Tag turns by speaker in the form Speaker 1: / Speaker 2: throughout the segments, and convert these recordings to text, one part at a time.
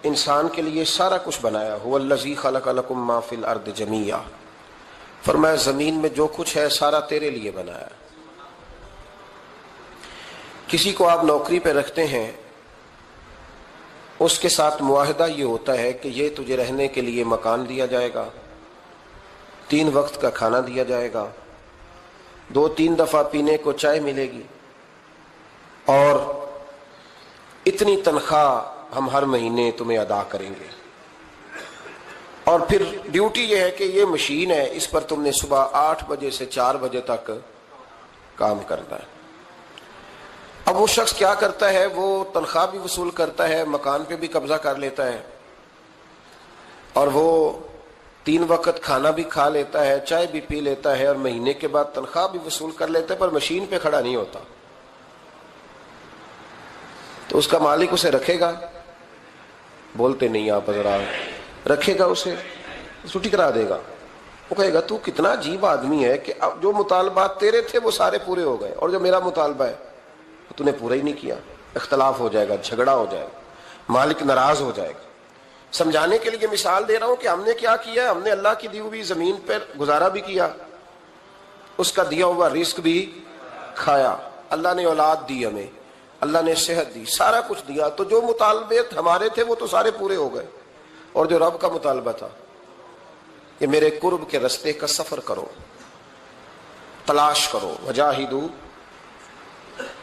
Speaker 1: انسان کے لیے سارا کچھ بنایا. هو الذی خلق لکم ما فی الارض جمیعا. فرمایا زمین میں جو کچھ ہے سارا تیرے لیے بنایا. کسی کو آپ نوکری پہ رکھتے ہیں، اس کے ساتھ معاہدہ یہ ہوتا ہے کہ یہ تجھے رہنے کے لیے مکان دیا جائے گا، 3 وقت کا کھانا دیا جائے گا، 2-3 دفعہ پینے کو چائے ملے گی، اور اتنی تنخواہ ہم ہر مہینے تمہیں ادا کریں گے. اور پھر ڈیوٹی یہ ہے کہ یہ مشین ہے، اس پر تم نے صبح 8 بجے سے 4 بجے تک کام کرنا ہے. اب وہ شخص کیا کرتا ہے؟ وہ تنخواہ بھی وصول کرتا ہے، مکان پہ بھی قبضہ کر لیتا ہے، اور وہ 3 وقت کھانا بھی کھا لیتا ہے، چائے بھی پی لیتا ہے، اور مہینے کے بعد تنخواہ بھی وصول کر لیتا ہے، پر مشین پہ کھڑا نہیں ہوتا. تو اس کا مالک اسے رکھے گا؟ بولتے نہیں آپ حضرات. رکھے گا اسے، چھٹی کرا دے گا. وہ کہے گا تو کتنا عجیب آدمی ہے کہ اب جو مطالبات تیرے تھے وہ سارے پورے ہو گئے، اور جو میرا مطالبہ ہے تو نے پورا ہی نہیں کیا. اختلاف ہو جائے گا، جھگڑا ہو جائے گا، مالک ناراض ہو جائے گا. سمجھانے کے لیے مثال دے رہا ہوں کہ ہم نے کیا کیا ہے. ہم نے اللہ کی دی ہوئی زمین پر گزارا بھی کیا، اس کا دیا ہوا رزق بھی کھایا. اللہ نے اولاد دی ہمیں، اللہ نے صحت دی، سارا کچھ دیا. تو جو مطالبے ہمارے تھے وہ تو سارے پورے ہو گئے، اور جو رب کا مطالبہ تھا کہ میرے قرب کے رستے کا سفر کرو، تلاش کرو، وجاہدوا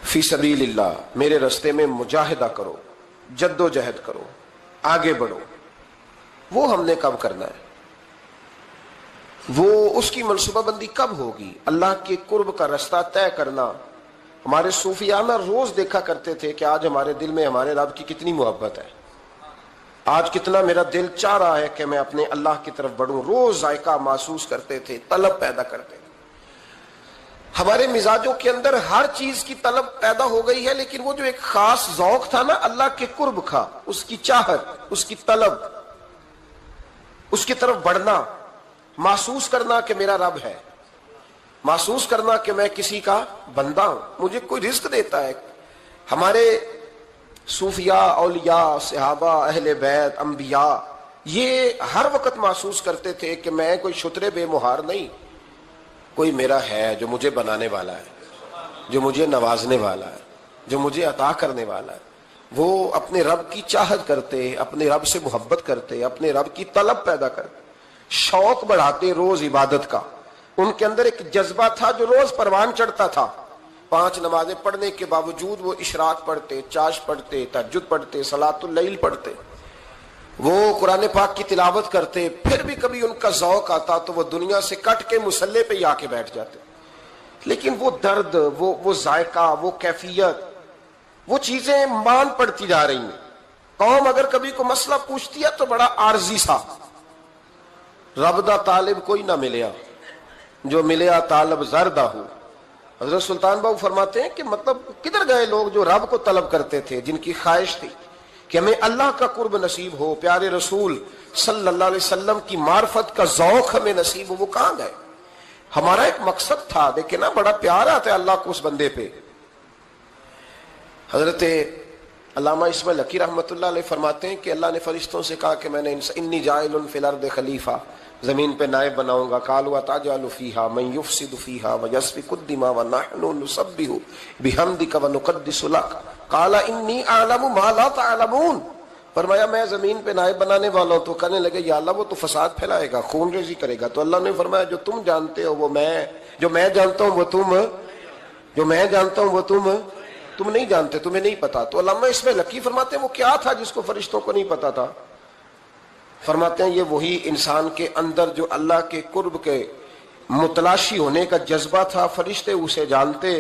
Speaker 1: فی سبیل اللہ، میرے رستے میں مجاہدہ کرو، جد و جہد کرو، آگے بڑھو. وہ ہم نے کب کرنا ہے؟ وہ اس کی منصوبہ بندی کب ہوگی؟ اللہ کے قرب کا رستہ طے کرنا. ہمارے صوفیانہ روز دیکھا کرتے تھے کہ آج ہمارے دل میں ہمارے رب کی کتنی محبت ہے، آج کتنا میرا دل چاہ رہا ہے کہ میں اپنے اللہ کی طرف بڑھوں. روز ذائقہ محسوس کرتے تھے، طلب پیدا کرتے تھے. ہمارے مزاجوں کے اندر ہر چیز کی طلب پیدا ہو گئی ہے، لیکن وہ جو ایک خاص ذوق تھا نا اللہ کے قرب کا، اس کی چاہت، اس کی طلب، اس کی طرف بڑھنا، محسوس کرنا کہ میرا رب ہے، محسوس کرنا کہ میں کسی کا بندہ ہوں، مجھے کوئی رزق دیتا ہے. ہمارے صوفیاء، اولیاء، صحابہ، اہل بیت، انبیاء یہ ہر وقت محسوس کرتے تھے کہ میں کوئی شترے بے مہار نہیں، کوئی میرا ہے جو مجھے بنانے والا ہے، جو مجھے نوازنے والا ہے، جو مجھے عطا کرنے والا ہے. وہ اپنے رب کی چاہت کرتے، اپنے رب سے محبت کرتے، اپنے رب کی طلب پیدا کرتے، شوق بڑھاتے روز عبادت کا. ان کے اندر ایک جذبہ تھا جو روز پروان چڑھتا تھا. 5 نمازیں پڑھنے کے باوجود وہ اشراق پڑھتے، چاش پڑھتے، تہجد پڑھتے، صلاۃ اللیل پڑھتے، وہ قرآن پاک کی تلاوت کرتے. پھر بھی کبھی ان کا ذوق آتا تو وہ دنیا سے کٹ کے مصلے پہ ہی آ کے بیٹھ جاتے. لیکن وہ درد، وہ ذائقہ، وہ کیفیت، وہ چیزیں مان پڑتی جا رہی ہیں. قوم اگر کبھی کو مسئلہ پوچھتی ہے تو بڑا عارضی سا، رب دا طالب کوئی نہ ملیا، جو ملیا طالب زردہ ہو. حضرت سلطان باؤ فرماتے ہیں کہ مطلب کدھر گئے لوگ جو رب کو طلب کرتے تھے، جن کی خواہش تھی کہ ہمیں اللہ کا قرب نصیب ہو، پیارے رسول صلی اللہ علیہ وسلم کی معرفت کا ذوق ہمیں نصیب ہو. وہ کہاں گئے؟ ہمارا ایک مقصد تھا. دیکھیں نا بڑا پیار آتا ہے اللہ کو اس بندے پہ. حضرت علامہ اسماعیل حقی رحمۃ اللہ علیہ فرماتے ہیں کہ اللہ نے فرشتوں سے کہا کہ میں نے انی جاعل فی الارض خلیفہ، زمین پہ نائب بناؤں گا. قالوا تجعل فیہا من یفسد فیہا ویسفک الدماء ونحن نسبح بحمدک ونقدس لک قال انی اعلم ما لا تعلمون. فرمایا میں زمین پہ نائب بنانے والا ہوں. تو کہنے لگے یا اللہ وہ تو فساد پھیلائے گا، خون ریزی کرے گا. تو اللہ نے فرمایا جو تم جانتے ہو وہ میں، جو میں جانتا ہوں وہ تم، جو میں جانتا ہوں وہ تم نہیں جانتے، تمہیں نہیں پتا. تو علامہ اسماعیل حقی فرماتے ہیں وہ کیا تھا جس کو فرشتوں کو نہیں پتا تھا؟ فرماتے ہیں یہ وہی انسان کے اندر جو اللہ کے قرب کے متلاشی ہونے کا جذبہ تھا. فرشتے اسے جانتے.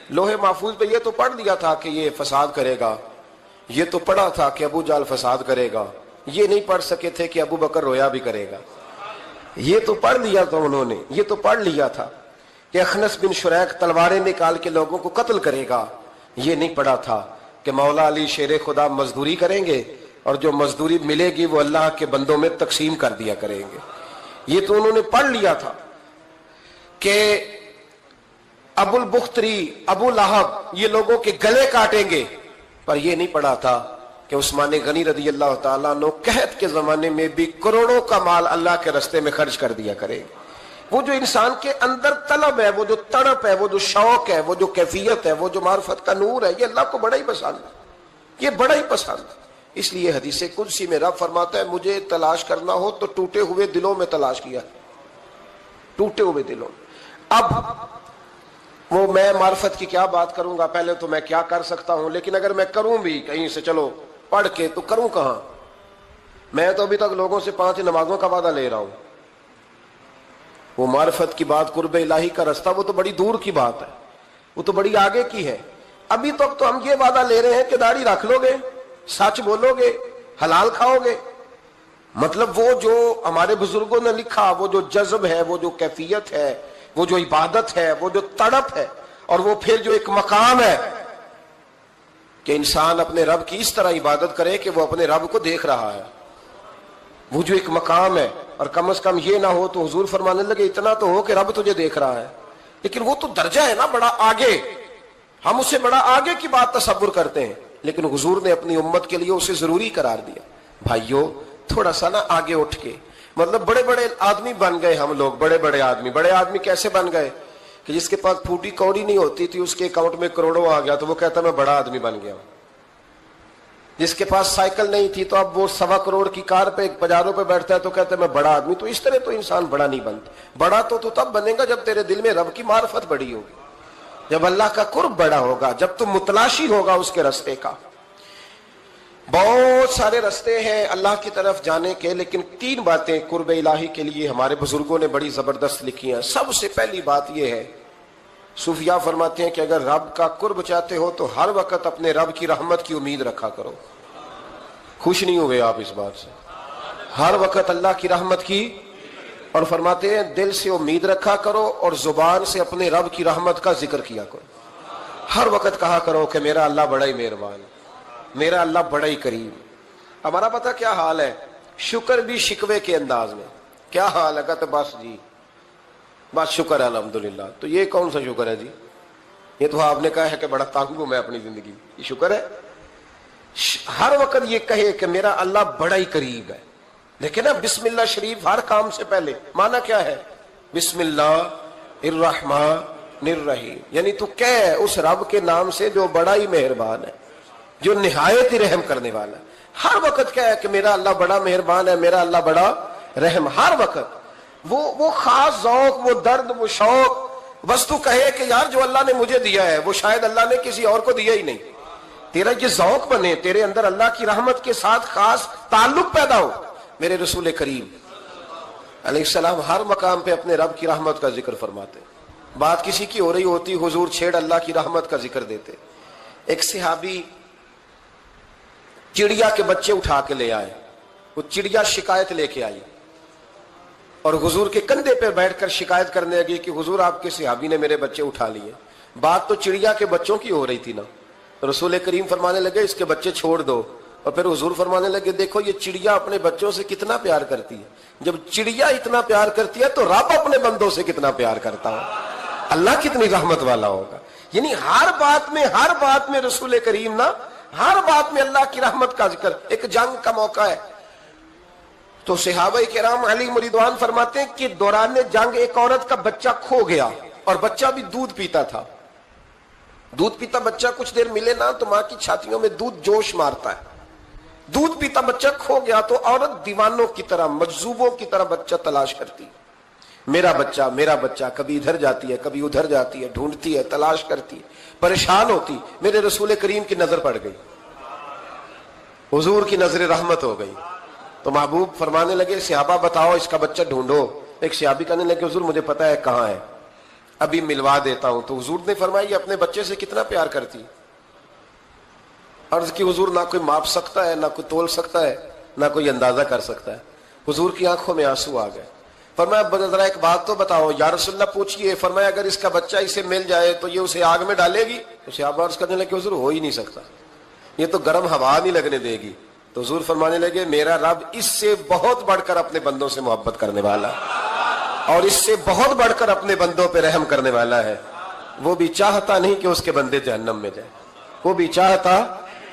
Speaker 1: لوہے محفوظ پہ یہ تو پڑھ دیا تھا کہ یہ فساد کرے گا، یہ تو پڑھا تھا کہ ابو جال فساد کرے گا. یہ نہیں پڑھ سکے تھے کہ ابو بکر رویا بھی کرے گا. یہ تو پڑھ لیا تھا انہوں نے، یہ تو پڑھ لیا تھا کہ اخنس بن شریک تلواریں نکال کے لوگوں کو قتل کرے گا. یہ نہیں پڑھا تھا کہ مولا علی شیر خدا مزدوری کریں گے اور جو مزدوری ملے گی وہ اللہ کے بندوں میں تقسیم کر دیا کریں گے. یہ تو انہوں نے پڑھ لیا تھا کہ ابو البختری، ابو لہب یہ لوگوں کے گلے کاٹیں گے. پر یہ نہیں پڑھا تھا کہ عثمان غنی رضی اللہ تعالیٰ عنہ قحط کے زمانے میں بھی کروڑوں کا مال اللہ کے راستے میں خرچ کر دیا کرے. وہ جو انسان کے اندر طلب ہے، وہ جو تڑپ ہے، وہ جو شوق ہے، وہ جو کیفیت ہے، وہ جو معرفت کا نور ہے، یہ اللہ کو بڑا ہی پسند ہے، یہ بڑا ہی پسند ہے. اس لیے حدیث قدسی میں رب فرماتا ہے مجھے تلاش کرنا ہو تو ٹوٹے ہوئے دلوں میں تلاش کیا، ٹوٹے ہوئے دلوں میں. اب وہ میں معرفت کی کیا بات کروں گا، پہلے تو میں کیا کر سکتا ہوں، لیکن اگر میں کروں بھی کہیں سے چلو پڑھ کے تو کروں کہاں. میں تو ابھی تک لوگوں سے 5 نمازوں کا وعدہ لے رہا ہوں. وہ معرفت کی بات، قرب الہی کا راستہ، وہ تو بڑی دور کی بات ہے، وہ تو بڑی آگے کی ہے. ابھی تک تو ہم یہ وعدہ لے رہے ہیں کہ داڑھی رکھ لو گے، سچ بولو گے، حلال کھاؤ گے. مطلب وہ جو ہمارے بزرگوں نے لکھا، وہ جو جذب ہے، وہ جو کیفیت ہے، وہ جو عبادت ہے، وہ جو تڑپ ہے، اور وہ پھر جو ایک مقام ہے کہ انسان اپنے رب کی اس طرح عبادت کرے کہ وہ اپنے رب کو دیکھ رہا ہے، وہ جو ایک مقام ہے. اور کم از کم یہ نہ ہو تو حضور فرمانے لگے اتنا تو ہو کہ رب تجھے دیکھ رہا ہے. لیکن وہ تو درجہ ہے نا بڑا آگے، ہم اسے بڑا آگے کی بات تصور کرتے ہیں، لیکن حضور نے اپنی امت کے لیے اسے ضروری قرار دیا. بھائیو تھوڑا سا نا آگے اٹھ کے، مطلب بڑے بڑے آدمی بن گئے ہم لوگ. بڑے بڑے آدمی کیسے بن گئے کہ جس کے پاس پھوٹی کوڑی نہیں ہوتی تھی اس کے اکاؤنٹ میں کروڑوں آ گیا تو وہ کہتا میں بڑا آدمی بن گیا. جس کے پاس سائیکل نہیں تھی تو اب وہ 1.25 کروڑ کی کار پہ بازاروں پہ بیٹھتا ہے تو کہتا ہے میں بڑا آدمی. تو اس طرح تو انسان بڑا نہیں بنتا. بڑا تو تب بنے گا جب تیرے دل میں رب کی معرفت بڑی ہوگی، جب اللہ کا قرب بڑا ہوگا، جب تم متلاشی ہوگا اس کے راستے کا. بہت سارے راستے ہیں اللہ کی طرف جانے کے، لیکن 3 باتیں قرب الہی کے لیے ہمارے بزرگوں نے بڑی زبردست لکھی ہیں. سب سے پہلی بات یہ ہے، صوفیاء فرماتے ہیں کہ اگر رب کا قرب چاہتے ہو تو ہر وقت اپنے رب کی رحمت کی امید رکھا کرو. خوش نہیں ہوئے آپ اس بات سے؟ ہر وقت اللہ کی رحمت کی، اور فرماتے ہیں دل سے امید رکھا کرو اور زبان سے اپنے رب کی رحمت کا ذکر کیا کرو. ہر وقت کہا کرو کہ میرا اللہ بڑا ہی مہربان، میرا اللہ بڑا ہی کریم. ہمارا پتہ کیا حال ہے؟ شکر بھی شکوے کے انداز میں. کیا حال ہے؟ کہتے بس جی بس شکر ہے الحمدللہ. تو یہ کون سا شکر ہے جی؟ یہ تو آپ نے کہا ہے کہ بڑا تنگ ہوں میں اپنی زندگی، یہ شکر ہے؟ ہر وقت یہ کہے کہ میرا اللہ بڑا ہی قریب ہے. لیکن نا بسم اللہ شریف ہر کام سے پہلے معنی کیا ہے؟ بسم اللہ الرحمن الرحیم، یعنی تو کہہ اس رب کے نام سے جو بڑا ہی مہربان ہے، جو نہایت ہی رحم کرنے والا ہے. ہر وقت کہہ کہ میرا اللہ بڑا مہربان ہے، میرا اللہ بڑا رحم. ہر وقت وہ خاص ذوق، وہ درد، وہ شوق، بس تو کہے کہ یار جو اللہ نے مجھے دیا ہے وہ شاید اللہ نے کسی اور کو دیا ہی نہیں. تیرا یہ ذوق بنے، تیرے اندر اللہ کی رحمت کے ساتھ خاص تعلق پیدا ہو. میرے رسول کریم علیہ السلام ہر مقام پہ اپنے رب کی رحمت کا ذکر فرماتے. بات کسی کی ہو رہی ہوتی حضور چھیڑ اللہ کی رحمت کا ذکر دیتے. ایک صحابی چڑیا کے بچے اٹھا کے لے آئے. وہ چڑیا شکایت لے کے آئی اور حضور کے کندھے پہ بیٹھ کر شکایت کرنے لگی کہ حضور آپ کے صحابی نے میرے بچے اٹھا لیے. بات تو چڑیا کے بچوں کی ہو رہی تھی نا. رسول کریم فرمانے لگے اس کے بچے چھوڑ دو. اور پھر حضور فرمانے لگے دیکھو یہ چڑیا اپنے بچوں سے کتنا پیار کرتی ہے. جب چڑیا اتنا پیار کرتی ہے تو رب اپنے بندوں سے کتنا پیار کرتا ہو، اللہ کتنی رحمت والا ہوگا. یعنی ہر بات میں رسول کریم نا، ہر بات میں اللہ کی رحمت کا ذکر. ایک جنگ کا موقع ہے تو صحابہ کرام علیہم رضوان فرماتے ہیں کہ دوران جنگ ایک عورت کا بچہ کھو گیا اور بچہ بھی دودھ پیتا تھا. دودھ پیتا بچہ کچھ دیر ملے نا تو ماں کی چھاتیوں میں دودھ جوش مارتا ہے. دودھ پیتا بچہ کھو گیا تو عورت دیوانوں کی طرح، مجذوبوں کی طرح بچہ تلاش کرتی. میرا بچہ، کبھی ادھر جاتی ہے کبھی ادھر جاتی ہے، ڈھونڈتی ہے، تلاش کرتی ہے، پریشان ہوتی. میرے رسول کریم کی نظر پڑ گئی، حضور کی نظر رحمت ہو گئی. تو محبوب فرمانے لگے صحابہ بتاؤ اس کا بچہ ڈھونڈو. ایک صحابی کہنے لگے حضور مجھے پتا ہے کہاں ہے، ابھی ملوا دیتا ہوں. تو حضور نے فرمایا یہ اپنے بچے سے کتنا پیار کرتی. عرض کی حضور نہ کوئی ماپ سکتا ہے، نہ کوئی تول سکتا ہے، نہ کوئی اندازہ کر سکتا ہے. حضور کی آنکھوں میں آنسو آ گئے. فرمایا ذرا ایک بات تو بتاؤ یا رسول اللہ پوچھئے. فرمایا اگر اس کا بچہ اسے مل جائے تو یہ اسے آگ میں ڈالے گی؟ تو صحابہ عرض کرنے لگے حضور ہو ہی نہیں سکتا، یہ تو گرم ہوا نہیں لگنے دے گی. تو حضور فرمانے لگے میرا رب اس سے بہت بڑھ کر اپنے بندوں سے محبت کرنے والا اور اس سے بہت بڑھ کر اپنے بندوں پہ رحم کرنے والا ہے. وہ بھی چاہتا نہیں کہ اس کے بندے جہنم میں جائیں، وہ بھی چاہتا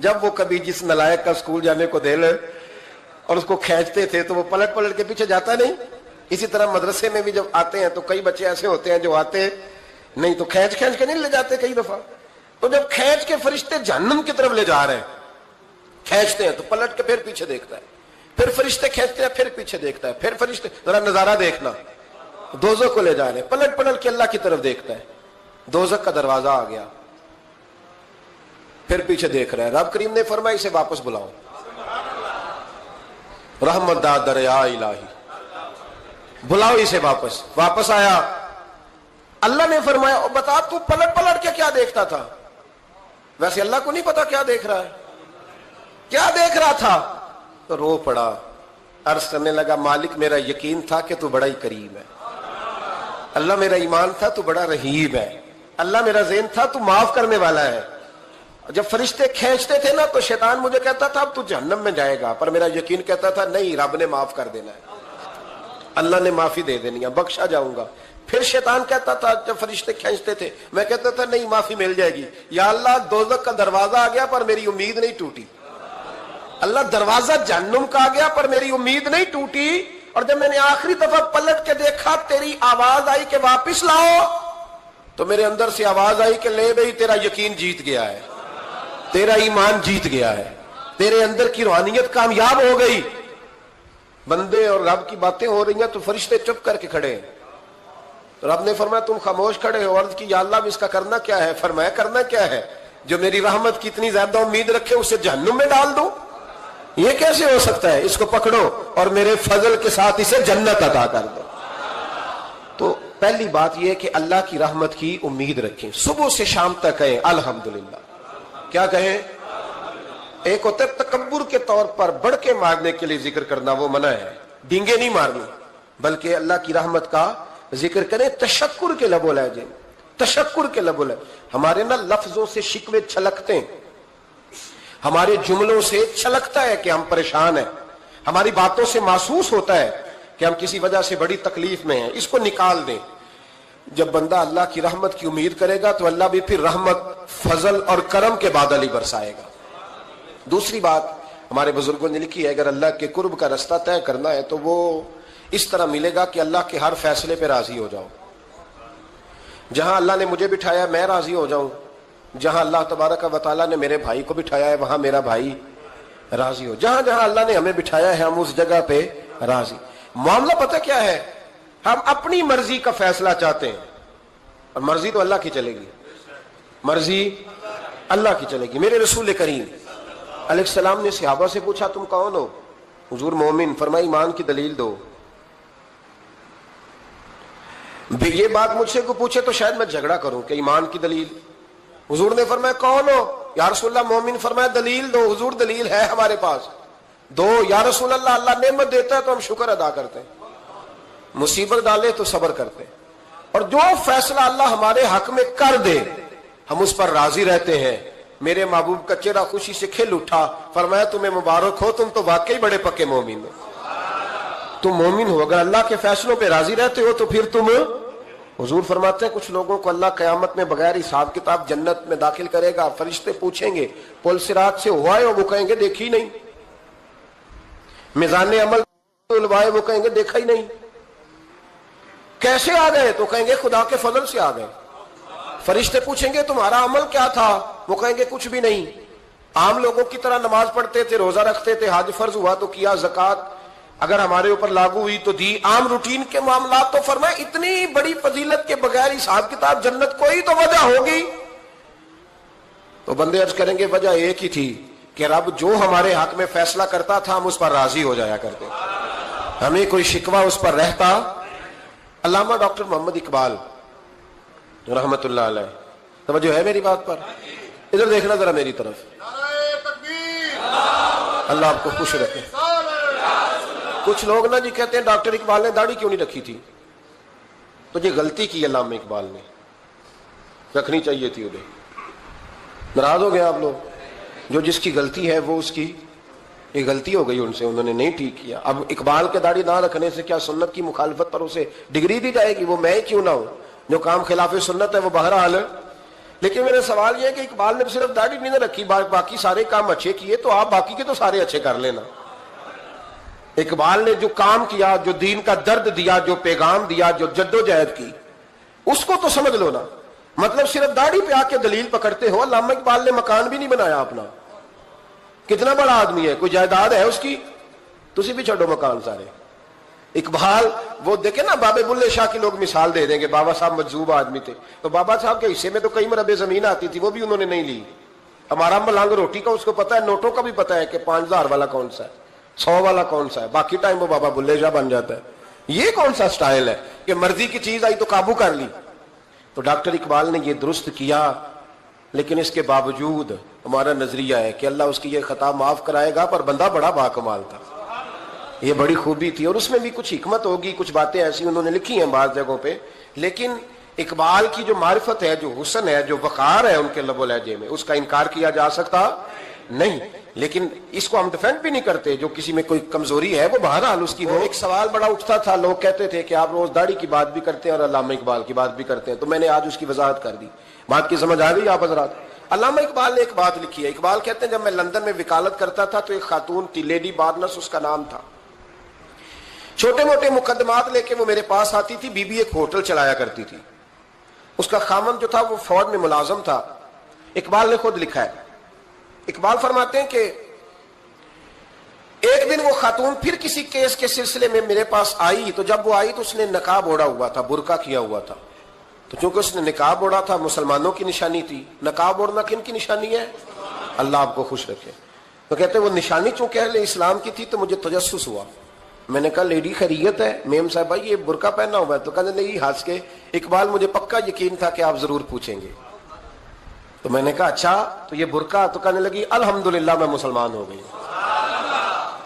Speaker 1: جب وہ کبھی جس نلائق کا اسکول جانے کو دل اور اس کو کھینچتے تھے تو وہ پلٹ پلٹ کے پیچھے جاتا نہیں. اسی طرح مدرسے میں بھی جب آتے ہیں تو کئی بچے ایسے ہوتے ہیں جو آتے نہیں تو کھینچ کھینچ کے نہیں لے جاتے کئی دفعہ. تو جب کھینچ کے فرشتے جہنم کی طرف لے جا رہے ہیں, کھینچتے ہیں تو پلٹ کے پھر پیچھے دیکھتا ہے, پھر فرشتے کھینچتے ہیں پھر پیچھے دیکھتا ہے, پھر فرشتے ذرا نظارہ دیکھنا, دوزخ کو لے جا رہے ہیں, پلٹ پلٹ کے اللہ کی طرف دیکھتا ہے, دوزخ کا دروازہ آ گیا, پھر پیچھے دیکھ رہا ہے. رب کریم نے فرمایا اسے واپس بلاؤ, رحمت دا دریا الہی, بلاؤ اسے واپس. واپس آیا, اللہ نے فرمایا بتا تو پلٹ پلٹ کے کیا دیکھتا تھا؟ ویسے اللہ کو نہیں پتا کیا دیکھ رہا ہے, کیا دیکھ رہا تھا؟ تو رو پڑا, عرض کرنے لگا مالک میرا یقین تھا کہ تو بڑا ہی کریم ہے, اللہ میرا ایمان تھا تو بڑا رحیم ہے, اللہ میرا ذہن تھا تو معاف کرنے والا ہے. جب فرشتے کھینچتے تھے نا تو شیطان مجھے کہتا تھا اب تو جہنم میں جائے گا, پر میرا یقین کہتا تھا نہیں رب نے معاف کر دینا ہے, اللہ نے معافی دے دینی ہے, بخشا جاؤں گا. پھر شیطان کہتا تھا جب فرشتے کھینچتے تھے, میں کہتا تھا نہیں معافی مل جائے گی, یا اللہ دوزخ کا دروازہ آ گیا پر میری امید نہیں ٹوٹی, اللہ دروازہ جہنم کا آ گیا پر میری امید نہیں ٹوٹی. اور جب میں نے آخری دفعہ پلٹ کے دیکھا تیری آواز آئی کہ واپس لاؤ, تو میرے اندر سے آواز آئی کہ لے بھئی تیرا یقین جیت گیا ہے, تیرا ایمان جیت گیا ہے, تیرے اندر کی روحانیت کامیاب ہو گئی. بندے اور رب کی باتیں ہو رہی ہیں تو فرشتے چپ کر کے کھڑے ہیں. تو رب نے فرمایا تم خاموش کھڑے ہو. عرض کی یا اللہ اس کا کرنا کیا ہے؟ فرمایا کرنا کیا ہے؟ جو میری رحمت کی اتنی زیادہ امید رکھے اسے جہنم میں ڈال دو, یہ کیسے ہو سکتا ہے؟ اس کو پکڑو اور میرے فضل کے ساتھ اسے جنت عطا کر دو. تو پہلی بات یہ کہ اللہ کی رحمت کی امید رکھیں, صبح سے شام تک کہیں الحمدللہ. کیا کہیں؟ ایک ہوتا ہے تکبر کے طور پر بڑھ کے مارنے کے لیے ذکر کرنا, وہ منع ہے, ڈینگے نہیں مارنی, بلکہ اللہ کی رحمت کا ذکر کریں تشکر کے لب و لہجے, تشکر کے لب و لہجے. ہمارے نا لفظوں سے شکوے چھلکتے ہیں, ہمارے جملوں سے چھلکتا ہے کہ ہم پریشان ہیں, ہماری باتوں سے محسوس ہوتا ہے کہ ہم کسی وجہ سے بڑی تکلیف میں ہیں, اس کو نکال دیں. جب بندہ اللہ کی رحمت کی امید کرے گا تو اللہ بھی پھر رحمت, فضل اور کرم کے بادل ہی برسائے گا. دوسری بات ہمارے بزرگوں نے لکھی ہے, اگر اللہ کے قرب کا رستہ طے کرنا ہے تو وہ اس طرح ملے گا کہ اللہ کے ہر فیصلے پہ راضی ہو جاؤ. جہاں اللہ نے مجھے بٹھایا میں راضی ہو جاؤں, جہاں اللہ تبارک و تعالیٰ نے میرے بھائی کو بٹھایا ہے وہاں میرا بھائی راضی ہو, جہاں جہاں اللہ نے ہمیں بٹھایا ہے ہم اس جگہ پہ راضی. معاملہ پتہ کیا ہے, ہم اپنی مرضی کا فیصلہ چاہتے ہیں اور مرضی تو اللہ کی چلے گی, مرضی اللہ کی چلے گی. میرے رسول کریم علیہ السلام نے صحابہ سے پوچھا تم کون ہو؟ حضور مومن. فرمایا ایمان کی دلیل دو. یہ بات مجھ سے کو پوچھے تو شاید میں جھگڑا کروں کہ ایمان کی دلیل. حضور نے فرمایا کون ہو؟ یا رسول اللہ مومن. فرمایا دلیل دو. حضور دلیل ہے ہمارے پاس دو. یا رسول اللہ اللہ نعمت دیتا ہے تو ہم شکر ادا کرتے ہیں, مصیبت ڈالے تو صبر کرتے ہیں, اور جو فیصلہ اللہ ہمارے حق میں کر دے ہم اس پر راضی رہتے ہیں. میرے محبوب کا چہرہ خوشی سے کھل اٹھا. فرمایا تمہیں مبارک ہو, تم تو واقعی بڑے پکے مومن ہو. تم مومن ہو, اگر اللہ کے فیصلوں پہ راضی رہتے ہو تو پھر تم. حضور فرماتے ہیں کچھ لوگوں کو اللہ قیامت میں بغیر حساب کتاب جنت میں داخل کرے گا. فرشتے پوچھیں گے پل صراط سے ہوا ہے؟ وہ کہیں گے دیکھی نہیں. میزان عمل الوائے؟ وہ کہیں گے دیکھا ہی نہیں. کیسے آ گئے؟ تو کہیں گے خدا کے فضل سے آ گئے. فرشتے پوچھیں گے تمہارا عمل کیا تھا؟ وہ کہیں گے کچھ بھی نہیں. عام لوگوں کی طرح نماز پڑھتے تھے, روزہ رکھتے تھے, حج فرض ہوا تو کیا, زکوٰۃ اگر ہمارے اوپر لاگو ہوئی تو دی, عام روٹین کے معاملات. تو فرمایا اتنی بڑی فضیلت کے بغیر حساب کتاب جنت, کوئی تو وجہ ہوگی. تو بندے عرض کریں گے وجہ ایک ہی تھی کہ رب جو ہمارے حق میں فیصلہ کرتا تھا ہم اس پر راضی ہو جایا کرتے, ہمیں کوئی شکوہ اس پر رہتا. علامہ ڈاکٹر محمد اقبال رحمت اللہ علیہ, توجہ ہے میری بات پر؟ ادھر دیکھنا ذرا میری طرف. اللہ آپ کو خوش رکھے. کچھ لوگ نا جی کہتے ہیں ڈاکٹر اقبال نے داڑھی کیوں نہیں رکھی تھی؟ تو یہ غلطی کی علامہ اقبال نے, رکھنی چاہیے تھی انہیں. ناراض ہو گئے آپ لوگ؟ جو جس کی غلطی ہے وہ اس کی یہ غلطی ہو گئی ان سے, انہوں نے نہیں ٹھیک کیا. اب اقبال کے داڑھی نہ رکھنے سے کیا سنت کی مخالفت پر اسے ڈگری دی جائے گی؟ وہ میں کیوں نہ ہوں, جو کام خلاف سنت ہے وہ بہرحال لیکن میرا سوال یہ ہے کہ اقبال نے صرف داڑھی نہیں رکھی، باقی سارے کام اچھے کیے، تو آپ باقی کے تو سارے اچھے کر لینا۔ اقبال نے جو کام کیا، جو دین کا درد دیا، جو پیغام دیا، جو جدوجہد کی، اس کو تو سمجھ لو نا۔ مطلب صرف داڑھی پہ آ کے دلیل پکڑتے ہو۔ علامہ اقبال نے مکان بھی نہیں بنایا اپنا، کتنا بڑا آدمی ہے، کوئی جائیداد ہے اس کی؟ تسی بھی چھوڑو مکان سارے۔ اقبال وہ دیکھیں نا، بابے بلے شاہ کی لوگ مثال دے دیں گے، بابا صاحب مجذوب آدمی تھے، تو بابا صاحب کے حصے میں تو کئی مربع زمین آتی تھی، وہ بھی انہوں نے نہیں لی۔ ہمارا ملنگ روٹی کا اس کو پتا ہے، نوٹوں کا بھی پتا ہے کہ 5000 والا کون سا ہے، 100 والا کون سا ہے، باقی ٹائم وہ بابا بلے شاہ بن جاتا ہے۔ یہ کون سا سٹائل ہے کہ مرضی کی چیز آئی تو قابو کر لی؟ تو ڈاکٹر اقبال نے یہ درست کیا، لیکن اس کے باوجود ہمارا نظریہ ہے کہ اللہ اس کی یہ خطا معاف کرائے گا، پر بندہ بڑا باکمال تھا، یہ بڑی خوبی تھی، اور اس میں بھی کچھ حکمت ہوگی، کچھ باتیں ایسی انہوں نے لکھی ہیں بعض جگہوں پہ، لیکن اقبال کی جو معرفت ہے، جو حسن ہے، جو وقار ہے ان کے لب و لہجے میں، اس کا انکار کیا جا سکتا نہیں۔ لیکن اس کو ہم ڈیفینڈ بھی نہیں کرتے، جو کسی میں کوئی کمزوری ہے وہ بہرحال اس کی ہو۔ ایک سوال بڑا اٹھتا تھا، لوگ کہتے تھے کہ آپ روز داڑھی کی بات بھی کرتے ہیں اور علامہ اقبال کی بات بھی کرتے ہیں، تو میں نے آج اس کی وضاحت کر دی۔ بات کی سمجھ آ گئی آپ حضرات؟ علامہ اقبال نے ایک بات لکھی ہے، اقبال کہتے ہیں جب میں لندن میں وکالت کرتا تھا تو ایک خاتون تھی، لیڈی بارنس اس کا نام تھا، چھوٹے موٹے مقدمات لے کے وہ میرے پاس آتی تھی۔ بی بی ایک ہوٹل چلایا کرتی تھی، اس کا خاوند جو تھا وہ فوج میں ملازم تھا۔ اقبال نے خود لکھا ہے، اقبال فرماتے ہیں کہ ایک دن وہ خاتون پھر کسی کیس کے سلسلے میں میرے پاس آئی، تو جب وہ آئی تو اس نے نقاب اوڑھا ہوا تھا، برقع کیا ہوا تھا، تو چونکہ اس نے نقاب اوڑھا تھا مسلمانوں کی نشانی تھی۔ نقاب اوڑھنا کن کی نشانی ہے؟ اللہ آپ کو خوش رکھے۔ تو کہتے ہیں وہ نشانی چونکہ اہل اسلام کی تھی تو مجھے تجسس ہوا۔ میں نے کہا لیڈی خیریت ہے؟ میم صاحبہ یہ برقع پہنا ہوا ہے؟ تو کہنے لگی ہنس کے، اقبال مجھے پکا یقین تھا کہ آپ ضرور پوچھیں گے۔ تو میں نے کہا اچھا تو یہ برقع؟ تو کہنے لگی الحمدللہ میں مسلمان ہو گئی۔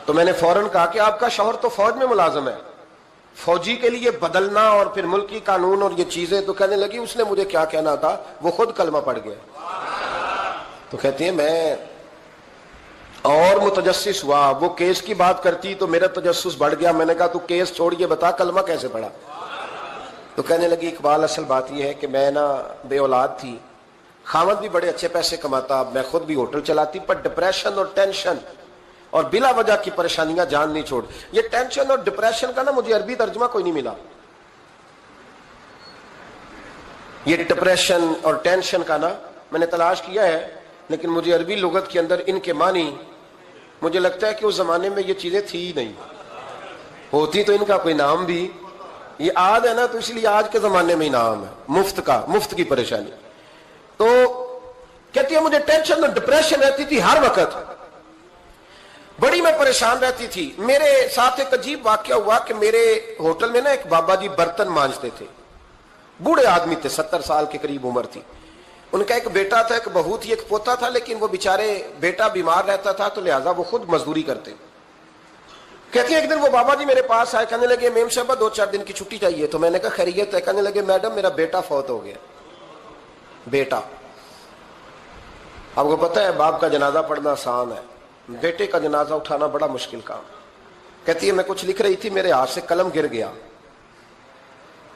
Speaker 1: تو میں نے فوراً کہا کہ آپ کا شوہر تو فوج میں ملازم ہے، فوجی کے لیے بدلنا اور پھر ملکی قانون اور یہ چیزیں۔ تو کہنے لگی اس نے مجھے کیا کہنا تھا، وہ خود کلمہ پڑھ گیا۔ تو کہتی ہیں میں اور متجسس ہوا، وہ کیس کی بات کرتی تو میرا تجسس بڑھ گیا۔ میں نے کہا تو کیس چھوڑیے، بتا کلمہ کیسے پڑھا؟ تو کہنے لگی اقبال اصل بات یہ ہے کہ میں نا بے اولاد تھی، خاوند بھی بڑے اچھے پیسے کماتا، میں خود بھی ہوٹل چلاتی، پر ڈپریشن اور ٹینشن اور بلا وجہ کی پریشانیاں جان نہیں چھوڑ۔ یہ ٹینشن اور ڈپریشن کا نا مجھے عربی ترجمہ کوئی نہیں ملا، یہ ڈپریشن اور ٹینشن کا نا میں نے تلاش کیا ہے، لیکن مجھے عربی لغت کے اندر ان کے معنی، مجھے لگتا ہے کہ اس زمانے میں یہ چیزیں تھی ہی نہیں، ہوتی تو ان کا کوئی نام بھی، یہ آج ہے نا تو اس لیے آج کے زمانے میں ہی نام ہے مفت کا، مفت کی پریشانی۔ تو کہتی ہے مجھے ٹینشن اور ڈپریشن رہتی تھی ہر وقت، بڑی میں پریشان رہتی تھی۔ میرے ساتھ ایک عجیب واقعہ ہوا کہ میرے ہوٹل میں نا ایک بابا جی برتن مانجتے تھے، بوڑھے آدمی تھے، 70 سال کے قریب عمر تھی۔ ان کا ایک بیٹا تھا، ایک بہو تھی، ایک پوتا تھا، لیکن وہ بیچارے بیٹا بیمار رہتا تھا تو لہٰذا وہ خود مزدوری کرتے۔ کہتی ہیں ایک دن وہ بابا جی میرے پاس آئے، کہنے لگے میم صاحبہ 2-4 دن کی چھٹی چاہیے۔ تو میں نے کہا خیریت ہے؟ کہنے لگے میڈم میرا بیٹا فوت ہو گیا۔ بیٹا، آپ کو پتہ ہے باپ کا جنازہ پڑھنا آسان ہے، بیٹے کا جنازہ اٹھانا بڑا مشکل کام۔ کہتی ہے میں کچھ لکھ رہی تھی، میرے ہاتھ سے قلم گر گیا،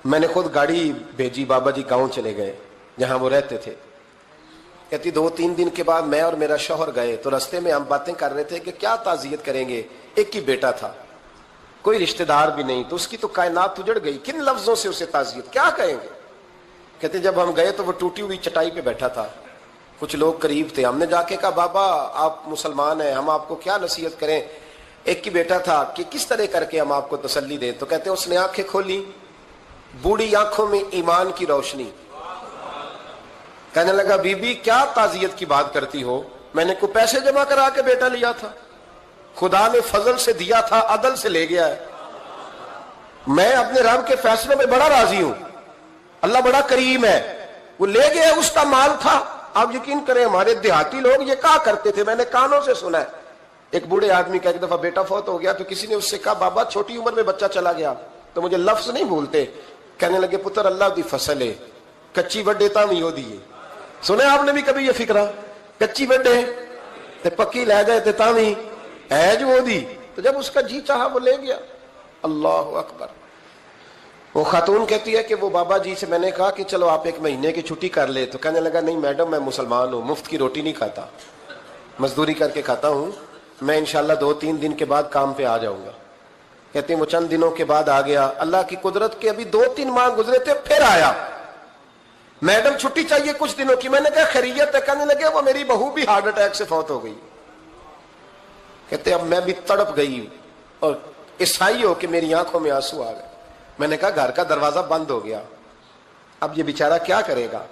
Speaker 1: میں نے خود گاڑی بھیجی، بابا جی گاؤں چلے گئے جہاں وہ رہتے تھے۔ کہتی 2-3 دن کے بعد میں اور میرا شوہر گئے تو رستے میں ہم باتیں کر رہے تھے کہ کیا تعزیت کریں گے، ایک ہی بیٹا تھا، کوئی رشتہ دار بھی نہیں، تو اس کی تو کائنات اجڑ گئی، کن لفظوں سے اسے تعزیت کیا کہیں گے۔ کہتے جب ہم گئے تو وہ ٹوٹی ہوئی چٹائی پہ بیٹھا تھا، کچھ لوگ قریب تھے، ہم نے جا کے کہا بابا آپ مسلمان ہیں، ہم آپ کو کیا نصیحت کریں، ایک ہی بیٹا تھا، کہ کس طرح کر کے ہم آپ کو تسلی دیں۔ تو کہتے اس نے آنکھیں کھولی، بوڑھی آنکھوں میں ایمان کی روشنی، کہنے لگا بی بی کیا تعزیت کی بات کرتی ہو، میں نے کوئی پیسے جمع کرا کے بیٹا لیا تھا، خدا نے فضل سے دیا تھا، عدل سے لے گیا ہے، میں اپنے رب کے فیصلوں میں بڑا راضی ہوں، اللہ بڑا کریم ہے، وہ لے گیا، اس کا مال تھا۔ آپ یقین کریں ہمارے دیہاتی لوگ یہ کہا کرتے تھے، میں نے کانوں سے سنا ہے، ایک بوڑھے آدمی کا ایک دفعہ بیٹا فوت ہو گیا تو کسی نے اس سے کہا بابا چھوٹی عمر میں بچہ چلا گیا، تو مجھے لفظ نہیں بھولتے، کہنے لگے پتر اللہ دی فصل ہے، کچی وڈے تا بھی ہو دیے۔ سنے آپ نے بھی کبھی یہ فکرہ، کچی وڈے تے پکی لے جائے تے تاوی ہے جو ہو دی، تو جب اس کا جی چاہا وہ لے گیا۔ اللہ اکبر۔ وہ خاتون کہتی ہے کہ وہ بابا جی سے میں نے کہا کہ چلو آپ 1 مہینے کی چھٹی کر لے، تو کہنے لگا نہیں میڈم میں مسلمان ہوں، مفت کی روٹی نہیں کھاتا، مزدوری کر کے کھاتا ہوں، میں انشاءاللہ 2-3 دن کے بعد کام پہ آ جاؤں گا۔ کہتے ہیں وہ چند دنوں کے بعد آ گیا، اللہ کی قدرت کے ابھی 2-3 ماہ گزرے تھے پھر آیا، میڈم چھٹی چاہیے کچھ دنوں کی، میں نے کہا خیریت ہے؟ کہنے لگے وہ میری بہو بھی ہارٹ اٹیک سے فوت ہو گئی۔ کہتے اب میں بھی تڑپ گئی اور عیسائی ہو کہ میری آنکھوں میں آنسو آ گئے۔ میں نے کہا گھر کا دروازہ بند ہو گیا، اب یہ بیچارہ کیا کرے گا؟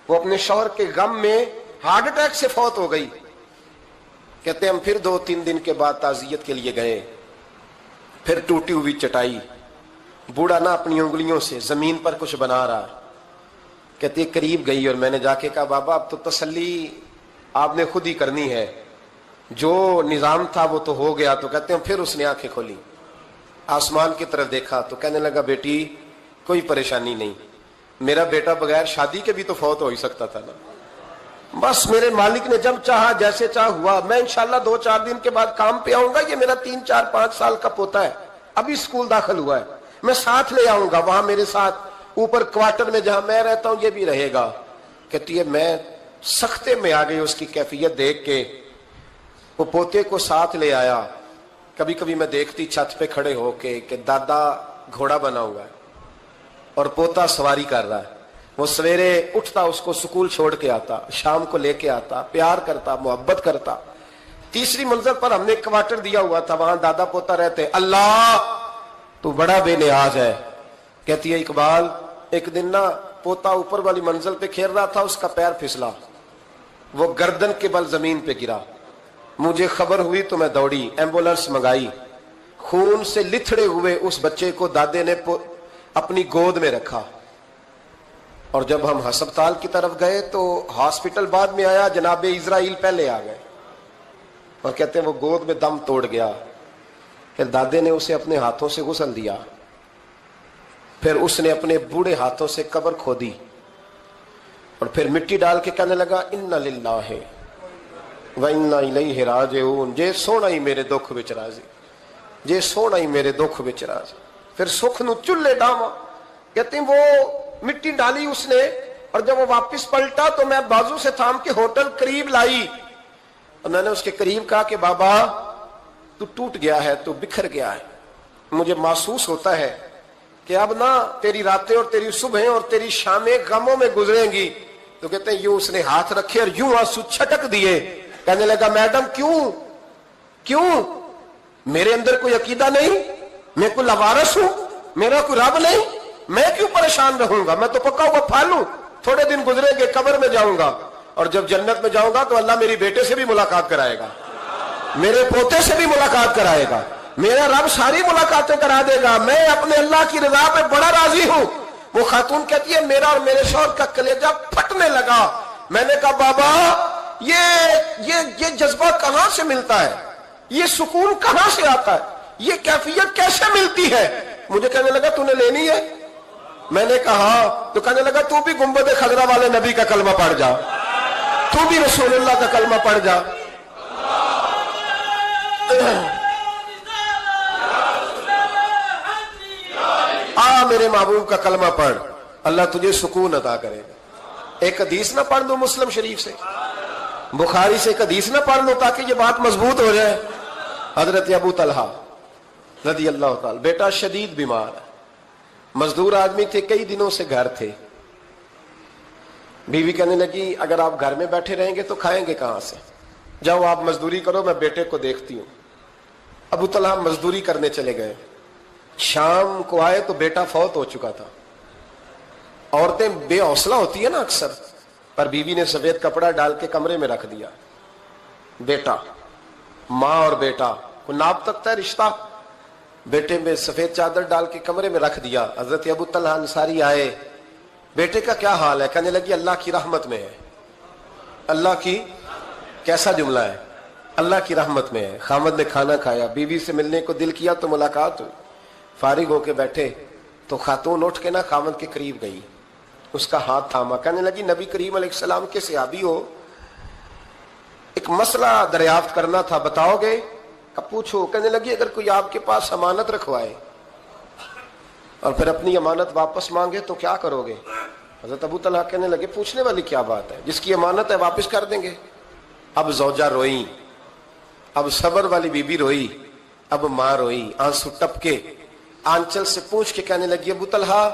Speaker 1: وہ اپنے شوہر کے غم میں ہارٹ اٹیک سے فوت ہو گئی۔ کہتے ہیں ہم پھر 2-3 دن کے بعد تعزیت کے لیے گئے، پھر ٹوٹی ہوئی چٹائی، بوڑھا نا اپنی انگلیوں سے زمین پر کچھ بنا رہا۔ کہتے قریب گئی اور میں نے جا کے کہا بابا اب تو تسلی آپ نے خود ہی کرنی ہے، جو نظام تھا وہ تو ہو گیا۔ تو کہتے ہیں پھر اس نے آنکھیں کھولی، آسمان کی طرف دیکھا تو کہنے لگا بیٹی کوئی پریشانی نہیں، میرا بیٹا بغیر شادی کے بھی تو فوت ہو ہی سکتا تھا نا، بس میرے مالک نے جب چاہا جیسے چاہ ہوا، میں انشاءاللہ 2-4 دن کے بعد کام پہ آؤں گا، یہ میرا 3-4-5 سال کا پوتا ہے، ابھی اسکول داخل ہوا ہے، میں ساتھ لے آؤں گا، وہاں میرے ساتھ اوپر کوارٹر میں جہاں میں رہتا ہوں یہ بھی رہے گا۔ کہتی ہے میں سختے میں آ گئی اس کی کیفیت دیکھ کے، وہ پوتے کو ساتھ لے آیا۔ کبھی کبھی میں دیکھتی چھت پہ کھڑے ہو کے کہ دادا گھوڑا بنا ہوا ہے اور پوتا سواری کر رہا ہے، وہ سویرے اٹھتا اس کو سکول چھوڑ کے آتا، شام کو لے کے آتا، پیار کرتا، محبت کرتا۔ 3ری منزل پر ہم نے کوارٹر دیا ہوا تھا، وہاں دادا پوتا رہتے۔ اللہ تو بڑا بے نیاز ہے۔ کہتی ہے اقبال ایک دن نا پوتا اوپر والی منزل پہ کھیل رہا تھا، اس کا پیر پھسلا، وہ گردن کے بل زمین پہ گرا، مجھے خبر ہوئی تو میں دوڑی، ایمبولینس منگائی، خون سے لتھڑے ہوئے اس بچے کو دادے نے اپنی گود میں رکھا، اور جب ہم ہسپتال کی طرف گئے تو ہاسپٹل بعد میں آیا، جناب اسرائیل پہلے آ گئے، اور کہتے ہیں وہ گود میں دم توڑ گیا۔ پھر دادے نے اسے اپنے ہاتھوں سے غسل دیا، پھر اس نے اپنے بوڑھے ہاتھوں سے قبر کھودی اور پھر مٹی ڈال کے کہنے لگا انا للہ وَإِنَّا إِلَيْهِ رَاجِعُونَ، جے سونا ہی میرے دکھ وچ راضی، جے سونا ہی میرے دکھ وچ راضی۔ پھر سکھ نو چلے ڈاواں، کہتے ہیں وہ مٹی ڈالی اس نے، اور جب وہ واپس پلٹا تو میں بازو سے تھام کے ہوٹل قریب لائی، اور میں نے اس کے قریب کہا کہ بابا تو ٹوٹ گیا ہے، تو بکھر گیا ہے، مجھے محسوس ہوتا ہے کہ اب نا تیری راتیں اور تیری صبحیں اور تیری شامیں غموں میں گزریں گی۔ تو کہتے ہیں یوں اس نے ہاتھ رکھے اور یوں آنسو چھٹک دیے۔ کہنے لگا میڈم کیوں میرے اندر کوئی عقیدہ نہیں، میں کوئی لوارث ہوں، میرا کوئی رب نہیں، میں کیوں پریشان رہوں گا، میں تو پکا ہوا پھل ہوں، تھوڑے دن گزریں گے قبر میں جاؤں گا، اور جب جنت میں جاؤں گا تو اللہ میری بیٹے سے بھی ملاقات کرائے گا، میرے پوتے سے بھی ملاقات کرائے گا، میرا رب ساری ملاقاتیں کرا دے گا، میں اپنے اللہ کی رضا پہ بڑا راضی ہوں۔ وہ خاتون کہتی ہے میرا اور میرے شوہر کا کلیجہ پھٹنے لگا۔ میں نے کہا بابا یہ جذبہ کہاں سے ملتا ہے، یہ سکون کہاں سے آتا ہے، یہ کیفیت کیسے ملتی ہے؟ مجھے کہنے لگا تو نے لینی ہے؟ میں نے کہا، تو کہنے لگا تو بھی گنبد خضرا والے نبی کا کلمہ پڑھ جا، تو بھی رسول اللہ کا کلمہ پڑھ جا۔ میرے محبوب کا کلمہ پڑھ، اللہ تجھے سکون عطا کرے گا۔ ایک حدیث نہ پڑھ دو مسلم شریف سے، بخاری سے ایک حدیث نہ پڑھ لو تاکہ یہ بات مضبوط ہو جائے۔ حضرت ابو طلحہ رضی اللہ تعالی، بیٹا شدید بیمار ہے، مزدور آدمی تھے، کئی دنوں سے گھر تھے۔ بیوی کہنے لگی اگر آپ گھر میں بیٹھے رہیں گے تو کھائیں گے کہاں سے، جاؤ آپ مزدوری کرو، میں بیٹے کو دیکھتی ہوں۔ ابو طلحہ مزدوری کرنے چلے گئے، شام کو آئے تو بیٹا فوت ہو چکا تھا۔ عورتیں بے حوصلہ ہوتی ہیں نا اکثر، پر بیوی نے سفید کپڑا ڈال کے کمرے میں رکھ دیا۔ بیٹا، ماں اور بیٹا کو ناپ تکتا ہے رشتہ، بیٹے میں سفید چادر ڈال کے کمرے میں رکھ دیا۔ حضرت ابو طلحہ انصاری آئے، بیٹے کا کیا حال ہے؟ کہنے لگی اللہ کی رحمت میں ہے۔ اللہ کی، کیسا جملہ ہے، اللہ کی رحمت میں ہے۔ خامد نے کھانا کھایا، بیوی سے ملنے کو دل کیا تو ملاقات ہوئی، فارغ ہو کے بیٹھے تو خاتون اٹھ کے نا خامد کے قریب گئی، اس کا ہاتھ تھاما، کہنے لگی نبی کریم علیہ السلام کے صحابی ہو، ایک مسئلہ دریافت کرنا تھا، بتاؤ گے؟ کب پوچھو؟ کہنے لگی اگر کوئی آپ کے پاس امانت رکھوائے اور پھر اپنی امانت واپس مانگے تو کیا کرو گے؟ حضرت ابو طلحہ کہنے لگے پوچھنے والی کیا بات ہے، جس کی امانت ہے واپس کر دیں گے۔ اب زوجہ روئی، اب صبر والی بی بی روئی، اب ماں روئی، آنسو ٹپکے، آنچل سے پوچھ کے کہنے لگی ابو طلحہ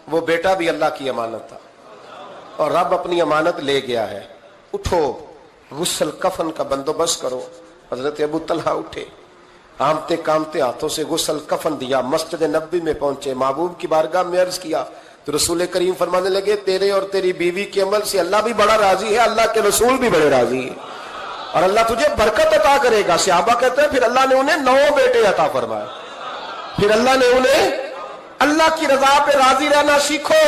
Speaker 1: وہ بیٹا بھی اللہ کی امانت تھا اور رب اپنی امانت لے گیا ہے، اٹھو غسل کفن کا بندوبست کرو۔ حضرت ابو طلحہ اٹھے، کامتے کامتے ہاتھوں سے غسل کفن دیا، مسجد نبوی میں پہنچے، محبوب کی بارگاہ میں عرض کیا تو رسول کریم فرمانے لگے تیرے اور تیری بیوی کے عمل سے اللہ بھی بڑا راضی ہے، اللہ کے رسول بھی بڑے راضی ہے اور اللہ تجھے برکت عطا کرے گا۔ صحابہ کہتے ہیں پھر اللہ نے انہیں 9 بیٹے عطا فرمائے، پھر اللہ نے انہیں اللہ کی رضا پہ راضی رہنا سیکھو،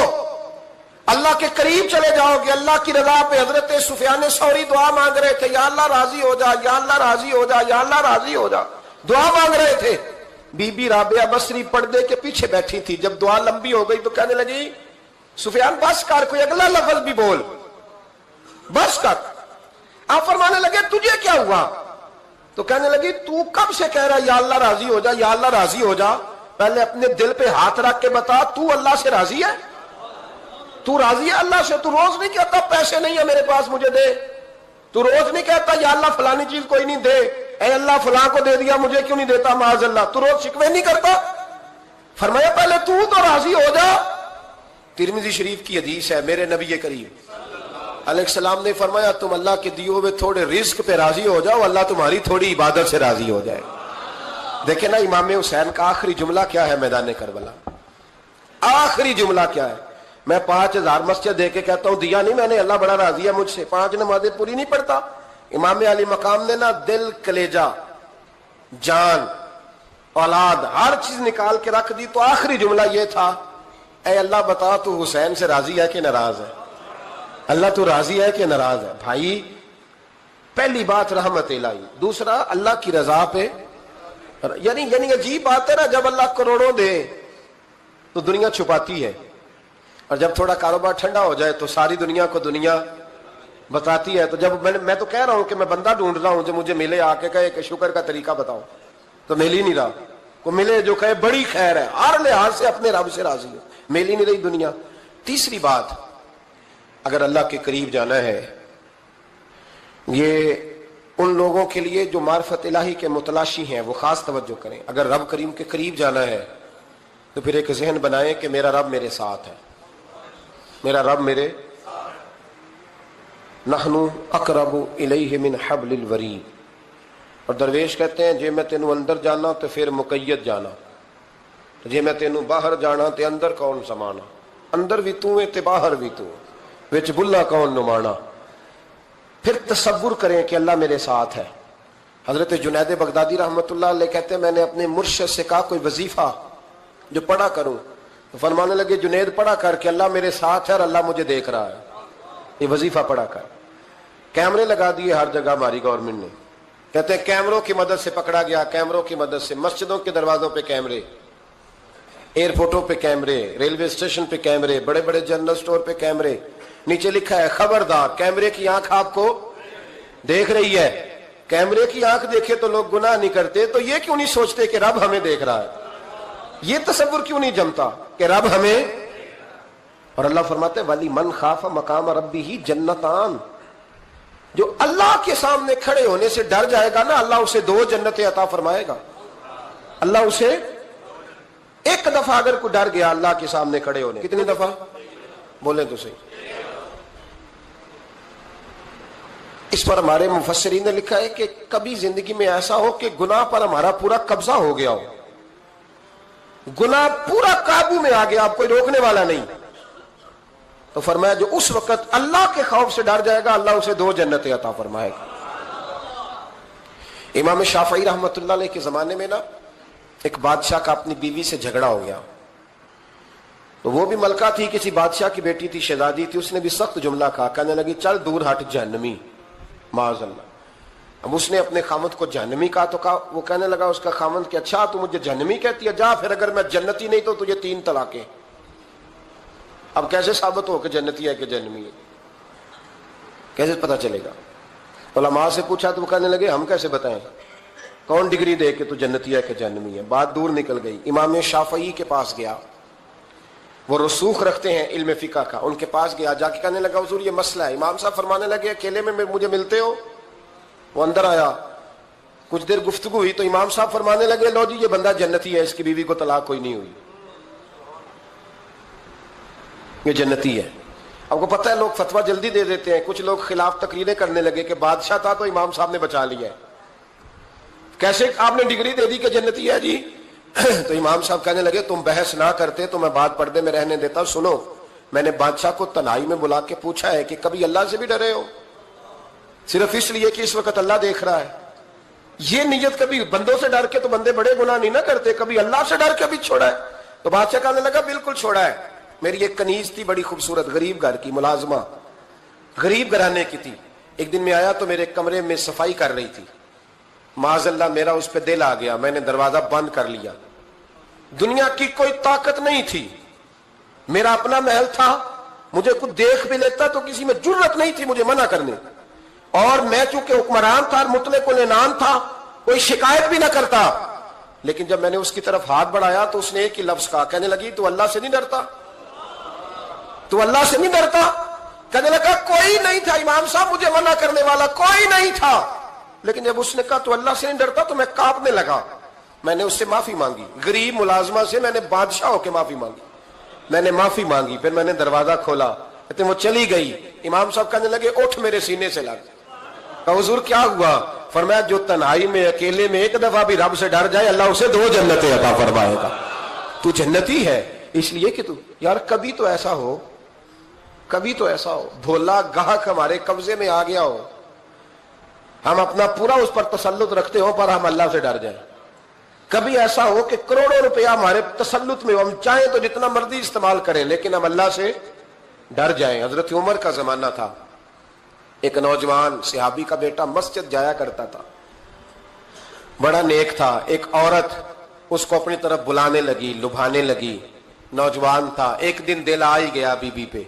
Speaker 1: اللہ کے قریب چلے جاؤ گے اللہ کی رضا پہ۔ حضرت سفیان ثوری دعا مانگ رہے تھے یا اللہ راضی ہو جا، یا اللہ راضی ہو جا، یا اللہ راضی ہو جا، دعا مانگ رہے تھے۔ بی بی رابعہ بصری پردے کے پیچھے بیٹھی تھی، جب دعا لمبی ہو گئی تو کہنے لگی سفیان بس کر، کوئی اگلا لفظ بھی بول، بس کر۔ آپ فرمانے لگے تجھے کیا ہوا؟ تو کہنے لگی تو کب سے کہہ رہا یا اللہ راضی ہو جا، یا اللہ راضی ہو جا، پہلے اپنے دل پہ ہاتھ رکھ کے بتا تو اللہ سے راضی ہے؟ تو راضی ہے اللہ سے؟ تو روز نہیں کہتا پیسے نہیں ہے میرے پاس مجھے دے، تو روز نہیں کہتا یا اللہ فلانی چیز کوئی نہیں دے، اے اللہ فلاں کو دے دیا مجھے کیوں نہیں دیتا معاذ اللہ، تو روز شکوے نہیں کرتا؟ فرمایا پہلے تو راضی ہو جا۔ ترمذی شریف کی حدیث ہے، میرے نبی کریم علیہ السلام نے فرمایا تم اللہ کے دیے ہوئے تھوڑے رزق پہ راضی ہو جاؤ، اللہ تمہاری تھوڑی عبادت سے راضی ہو جائے۔ دیکھیں نا امام حسین کا آخری جملہ کیا ہے میدان کربلا، آخری جملہ کیا ہے؟ میں 5000 مسجد دے کے کہتا ہوں دیا نہیں میں نے، اللہ بڑا راضی ہے مجھ سے، 5 نمازیں پوری نہیں پڑھتا۔ امام علی مقام نے نا دل کلیجہ جان اولاد ہر چیز نکال کے رکھ دی، تو آخری جملہ یہ تھا اے اللہ بتا تو حسین سے راضی ہے کہ ناراض ہے؟ اللہ تو راضی ہے کہ ناراض ہے؟ بھائی پہلی بات رحمت الہی، دوسرا اللہ کی رضا پہ، یعنی عجیب بات ہے نا، جب اللہ کروڑوں دے تو دنیا چھپاتی ہے، اور جب تھوڑا کاروبار ٹھنڈا ہو جائے تو ساری دنیا کو دنیا بتاتی ہے۔ تو جب میں تو کہہ رہا ہوں کہ میں بندہ ڈھونڈ رہا ہوں جو مجھے ملے، آ کے کہے کہ شکر کا طریقہ بتاؤ، تو مل ہی نہیں رہا، کو ملے جو کہے بڑی خیر ہے، ہر لحاظ سے اپنے رب سے راضی ہو، مل ہی نہیں رہی دنیا۔ تیسری بات، اگر اللہ کے قریب جانا ہے، یہ ان لوگوں کے لیے جو معرفت الہی کے متلاشی ہیں وہ خاص توجہ کریں۔ اگر رب کریم کے قریب جانا ہے تو پھر ایک ذہن بنائیں کہ میرا رب میرے ساتھ ہے، میرا رب میرے، نحن اقرب الیہ من حبل الورید۔ اور درویش کہتے ہیں جے میں تینوں اندر جانا تو پھر مقید جانا، جے میں تینوں باہر جانا تے اندر کون سمانا، اندر بھی تو ہے تے باہر بھی تو وچ بلا کون نمانا۔ پھر تصور کریں کہ اللہ میرے ساتھ ہے۔ حضرت جنید بغدادی رحمۃ اللہ علیہ کہتے ہیں میں نے اپنے مرشد سے کہا کوئی وظیفہ جو پڑھا کروں، تو فرمانے لگے جنید پڑھا کر کہ اللہ میرے ساتھ ہے اور اللہ مجھے دیکھ رہا ہے، یہ وظیفہ پڑھا کر۔ کیمرے لگا دیے ہر جگہ ہماری گورنمنٹ نے، کہتے ہیں کیمروں کی مدد سے پکڑا گیا، کیمروں کی مدد سے مسجدوں کے دروازوں پہ کیمرے، ایئرپورٹوں پہ کیمرے، ریلوے اسٹیشن پہ کیمرے، بڑے بڑے جنرل سٹور پہ کیمرے، نیچے لکھا ہے خبردار کیمرے کی آنکھ آپ کو دیکھ رہی ہے۔ کیمرے کی آنکھ دیکھے تو لوگ گناہ نہیں کرتے، تو یہ کیوں نہیں سوچتے کہ رب ہمیں دیکھ رہا ہے؟ یہ تصور کیوں نہیں جمتا کہ رب ہمیں؟ اور اللہ فرماتے ولی من خاف مقام ربہ جنتان، جو اللہ کے سامنے کھڑے ہونے سے ڈر جائے گا نا، اللہ اسے 2 جنتیں عطا فرمائے گا۔ اللہ اسے ایک دفعہ اگر کوئی ڈر گیا اللہ کے سامنے کھڑے ہونے، کتنی دفعہ بولیں تو صحیح؟ اس پر ہمارے مفسرین نے لکھا ہے کہ کبھی زندگی میں ایسا ہو کہ گناہ پر ہمارا پورا قبضہ ہو گیا ہو، گناہ پورا قابو میں آ گیا، اب کوئی روکنے والا نہیں، تو فرمایا جو اس وقت اللہ کے خوف سے ڈر جائے گا اللہ اسے 2 جنتیں عطا فرمائے گا۔ امام شافعی رحمۃ اللہ علیہ کے زمانے میں نا ایک بادشاہ کا اپنی بیوی سے جھگڑا ہو گیا، تو وہ بھی ملکہ تھی، کسی بادشاہ کی بیٹی تھی، شہزادی تھی، اس نے بھی سخت جملہ کہا، کہنے لگی چل دور ہٹ جہنمی، معاذ اللہ۔ اب اس نے اپنے خامند کو جہنمی کہا تو کہا، وہ کہنے لگا اس کا خامند کہ اچھا تو مجھے جہنمی کہتی ہے، جا پھر اگر میں جنتی نہیں تو تجھے 3 طلاقیں۔ اب کیسے ثابت ہو کہ جنتی ہے کہ جہنمی ہے؟ کیسے پتہ چلے گا؟ علماء سے پوچھا تو وہ کہنے لگے ہم کیسے بتائیں، کون ڈگری دے کہ تو جنتی ہے کہ جہنمی ہے؟ بات دور نکل گئی۔ امام شافعی کے پاس گیا، وہ رسوخ رکھتے ہیں علم فقہ کا، ان کے پاس گیا، جا کے کہنے لگا حضور یہ مسئلہ ہے۔ امام صاحب فرمانے لگے اکیلے میں مجھے ملتے ہو؟ وہ اندر آیا، کچھ دیر گفتگو ہوئی تو امام صاحب فرمانے لگے لو جی یہ بندہ جنتی ہے، اس کی بیوی کو طلاق کوئی نہیں ہوئی، یہ جنتی ہے۔ آپ کو پتہ ہے لوگ فتویٰ جلدی دے دیتے ہیں، کچھ لوگ خلاف تقریریں کرنے لگے کہ بادشاہ تھا تو امام صاحب نے بچا لیا ہے، کیسے آپ نے ڈگری دے دی کہ جنتی ہے جی؟ تو امام صاحب کہنے لگے تم بحث نہ کرتے تو میں بات پردے میں رہنے دیتا ہوں۔ سنو، میں نے بادشاہ کو تنہائی میں بلا کے پوچھا ہے کہ کبھی اللہ سے بھی ڈرے ہو؟ صرف اس لیے کہ اس وقت اللہ دیکھ رہا ہے۔ یہ نیت کبھی بندوں سے ڈر کے تو بندے بڑے گناہ نہیں نہ کرتے، کبھی اللہ سے ڈر کے بھی چھوڑا ہے؟ تو بادشاہ کہنے لگا بالکل چھوڑا ہے۔ میری ایک کنیز تھی بڑی خوبصورت، غریب گھر کی ملازمہ، غریب گھرانے کی تھی۔ ایک دن میں آیا تو میرے کمرے میں صفائی کر رہی تھی، معاذ اللہ میرا اس پہ دل آ گیا، میں نے دروازہ بند کر لیا۔ دنیا کی کوئی طاقت نہیں تھی، میرا اپنا محل تھا، مجھے کچھ دیکھ بھی لیتا تو کسی میں جرت نہیں تھی مجھے منع کرنے، اور میں چونکہ حکمران تھا، مطلق العنان تھا، کوئی شکایت بھی نہ کرتا۔ لیکن جب میں نے اس کی طرف ہاتھ بڑھایا تو اس نے ایک ہی لفظ کہا، کہنے لگی تو اللہ سے نہیں ڈرتا؟ تو اللہ سے نہیں ڈرتا؟ کہنے لگا کوئی نہیں تھا امام صاحب مجھے منع کرنے والا، کوئی نہیں تھا۔ لیکن جب اس نے کہا تو اللہ سے نہیں ڈرتا تو میں کانپنے لگا۔ میں نے اس سے معافی مانگی، غریب ملازمہ سے میں نے بادشاہ ہو کے معافی مانگی، میں نے معافی مانگی، پھر میں نے دروازہ کھولا، کہتے وہ چلی گئی۔ امام صاحب کہنے لگے اٹھ میرے سینے سے لگ۔ کہا حضور کیا ہوا؟ فرمایا جو تنہائی میں اکیلے میں ایک دفعہ بھی رب سے ڈر جائے اللہ اسے 2 جنتیں عطا فرمائے گا۔ تو جنتی ہے اس لیے کہ تو یار کبھی تو ایسا ہو، کبھی تو ایسا ہو بھولا گاہک ہمارے قبضے میں آ گیا ہو، ہم اپنا پورا اس پر تسلط رکھتے ہو پر ہم اللہ سے ڈر جائیں۔ کبھی ایسا ہو کہ کروڑوں روپیہ ہمارے تسلط میں ہو، ہم چاہیں تو جتنا مرضی استعمال کریں لیکن ہم اللہ سے ڈر جائیں۔ حضرت عمر کا زمانہ تھا، ایک نوجوان صحابی کا بیٹا مسجد جایا کرتا تھا، بڑا نیک تھا۔ ایک عورت اس کو اپنی طرف بلانے لگی، لبھانے لگی، نوجوان تھا۔ ایک دن دل آ ہی گیا بی بی پہ،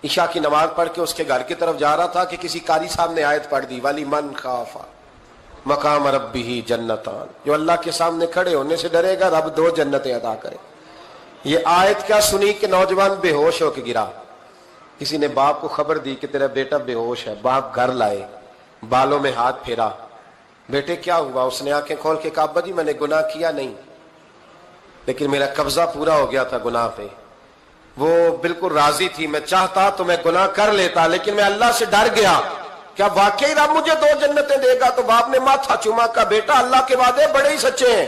Speaker 1: عشاء کی نماز پڑھ کے اس کے گھر کی طرف جا رہا تھا کہ کسی قاری صاحب نے آیت پڑھ دی، ولی من خاف مقام ربہ جنتان، جو اللہ کے سامنے کھڑے ہونے سے ڈرے گا رب 2 جنتیں عطا کرے۔ یہ آیت کیا سنی کہ نوجوان بے ہوش ہو کے گرا۔ کسی نے باپ کو خبر دی کہ تیرا بیٹا بے ہوش ہے، باپ گھر لائے، بالوں میں ہاتھ پھیرا، بیٹے کیا ہوا؟ اس نے آنکھیں کھول کے کہا ابا جی میں نے گناہ کیا نہیں، لیکن میرا قبضہ پورا ہو گیا تھا گناہ پہ، وہ بالکل راضی تھی، میں چاہتا تو میں گناہ کر لیتا لیکن میں اللہ سے ڈر گیا، کیا واقعی رب مجھے 2 جنتیں دے گا؟ تو باپ نے ماتھا چوما، کا بیٹا اللہ کے وعدے بڑے ہی سچے ہیں،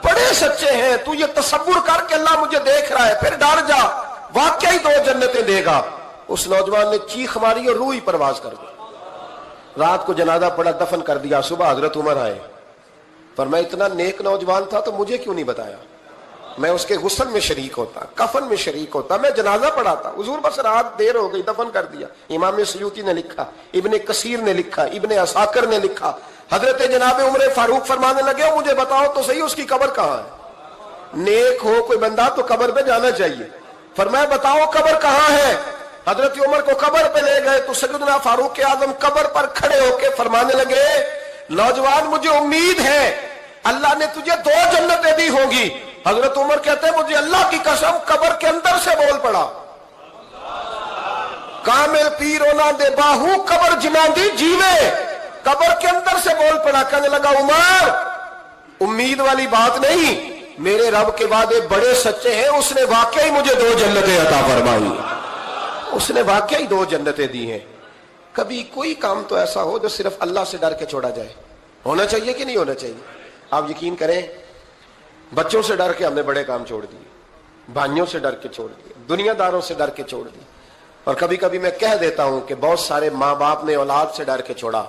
Speaker 1: بڑے سچے ہیں، تو یہ تصور کر کے اللہ مجھے دیکھ رہا ہے، پھر ڈر جا، واقعی 2 جنتیں دے گا۔ اس نوجوان نے چیخ ماری اور روح ہی پرواز کر دی۔ رات کو جنازہ پڑا، دفن کر دیا، صبح حضرت عمر آئے، پر میں اتنا نیک نوجوان تھا تو مجھے کیوں نہیں بتایا؟ میں اس کے غسل میں شریک ہوتا، کفن میں شریک ہوتا، میں جنازہ پڑھاتا۔ حضور بس رات دیر ہو گئی، دفن کر دیا۔ امام سیوطی نے لکھا، ابن کثیر نے لکھا، ابن عساکر نے لکھا، حضرت جناب عمر فاروق فرمانے لگے مجھے بتاؤ تو صحیح اس کی قبر کہاں ہے؟ نیک ہو کوئی بندہ تو قبر پہ جانا چاہیے۔ فرمایا بتاؤ قبر کہاں ہے؟ حضرت عمر کو قبر پہ لے گئے تو سیدنا فاروق اعظم قبر پر کھڑے ہو کے فرمانے لگے نوجوان مجھے امید ہے اللہ نے تجھے 2 جنتیں دی ہوں گی۔ حضرت عمر کہتے ہیں مجھے اللہ کی قسم قبر کے اندر سے بول پڑا، کامل پیرونا دے باہو قبر جنا دی جیوے، قبر کے اندر سے بول پڑا، کہنے لگا عمر امید والی بات نہیں، میرے رب کے وعدے بڑے سچے ہیں، اس نے واقعی مجھے 2 جنتیں عطا فرمائی، اس نے واقعی 2 جنتیں دی ہیں۔ کبھی کوئی کام تو ایسا ہو جو صرف اللہ سے ڈر کے چھوڑا جائے، ہونا چاہیے کہ نہیں ہونا چاہیے؟ آپ یقین کریں بچوں سے ڈر کے ہم نے بڑے کام چھوڑ دیے، بھائیوں سے ڈر کے چھوڑ دیے، دنیا داروں سے ڈر کے چھوڑ دی، اور کبھی کبھی میں کہہ دیتا ہوں کہ بہت سارے ماں باپ نے اولاد سے ڈر کے چھوڑا،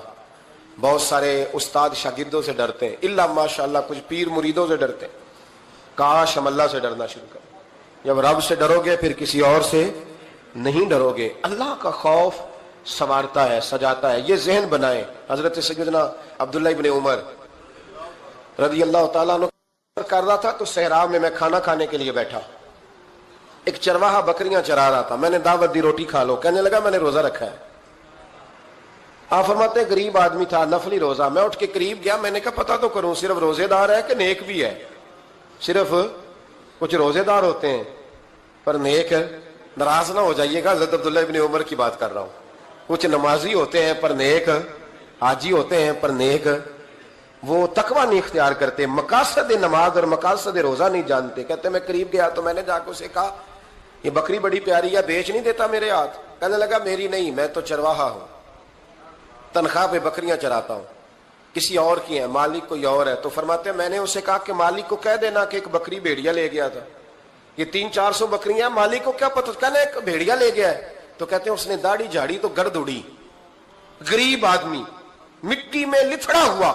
Speaker 1: بہت سارے استاد شاگردوں سے ڈرتے ہیں، الا ماشاءاللہ کچھ پیر مریدوں سے ڈرتے ہیں۔ کاش ہم اللہ سے ڈرنا شروع کریں۔ جب رب سے ڈرو گے پھر کسی اور سے نہیں ڈرو گے۔ اللہ کا خوف سنوارتا ہے، سجاتا ہے، یہ ذہن بنائیں۔ حضرت سیدنا عبداللہ ابن عمر رضی اللہ تعالیٰ عنہ کر رہا تھا تو صحرا میں میں کھانا کھانے کے لیے بیٹھا، ایک چرواہا بکریاں چرا رہا تھا، میں نے دعوت دی روٹی کھا لو، کہنے لگا میں نے روزہ رکھا ہے۔ آپ فرماتے ہیں غریب آدمی تھا، نفلی روزہ، میں اٹھ کے قریب گیا، میں نے کہا پتہ تو کروں صرف روزے دار ہے کہ نیک بھی ہے؟ صرف کچھ روزے دار ہوتے ہیں؟ پر نیک ناراض نہ ہو جائیے گا، حضرت عبداللہ ابن عمر کی بات کر رہا ہوں. کچھ نمازی ہوتے ہیں پر نیک، حاجی ہوتے ہیں پر نیک، وہ تقوی نہیں اختیار کرتے، مقاصد نماز اور مقاصد روزہ نہیں جانتے. کہتے میں قریب گیا تو میں نے جا کے اسے کہا یہ بکری بڑی پیاری ہے، بیچ نہیں دیتا میرے ہاتھ؟ کہنے لگا میری نہیں، میں تو چرواہا ہوں، تنخواہ پہ بکریاں چراتا ہوں، کسی اور کی ہیں، مالک کوئی اور ہے. تو فرماتے ہیں میں نے اسے کہا کہ مالک کو کہہ دینا کہ ایک بکری بھیڑیا لے گیا تھا، یہ 300-400 بکریاں، مالک کو کیا پتہ؟ کہنے ایک بھیڑیا لے گیا ہے. تو کہتے ہیں اس نے داڑھی جھاڑی تو گرد اڑی، غریب آدمی مٹی میں لتڑا ہوا،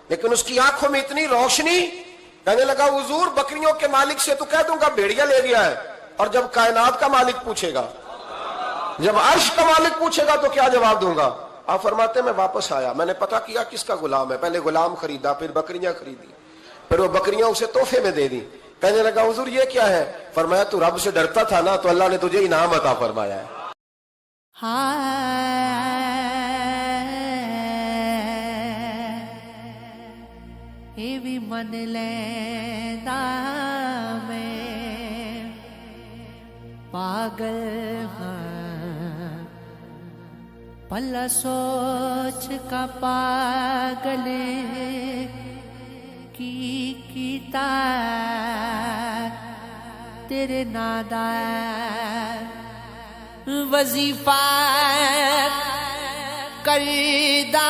Speaker 1: لیکن اس کی آنکھوں میں اتنی روشنی. کہنے لگا حضور بکریوں کے مالک سے تو کہہ دوں گا بھیڑیا لے گیا ہے، اور جب کائنات کا مالک پوچھے گا، جب عرش کا مالک پوچھے گا تو کیا جواب دوں گا؟ آپ فرماتے ہیں میں واپس آیا، میں نے پتا کیا کس کا غلام ہے، پہلے غلام خریدا، پھر بکریاں خریدی، پھر وہ بکریاں اسے تحفے میں دے دی. کہنے لگا حضور یہ کیا ہے؟ فرمایا تو رب سے ڈرتا تھا نا، تو اللہ نے تجھے انعام عطا فرمایا ہے.
Speaker 2: یہ بھی من لینا میں پاگل ہاں، پلا سوچ کا پاگل کی کیتا تیرے نادا وظیفہ کردہ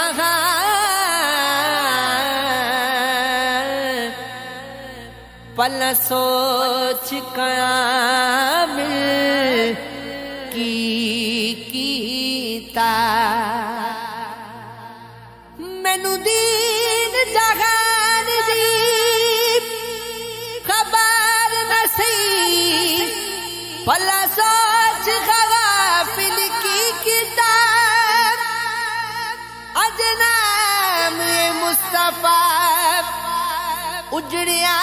Speaker 2: پلا سوچ کامل کیتا مینو دین جہان دی خبر نہ سی، پلا سوچ غافل کیتا اج نام مصطفیٰ اجڑیا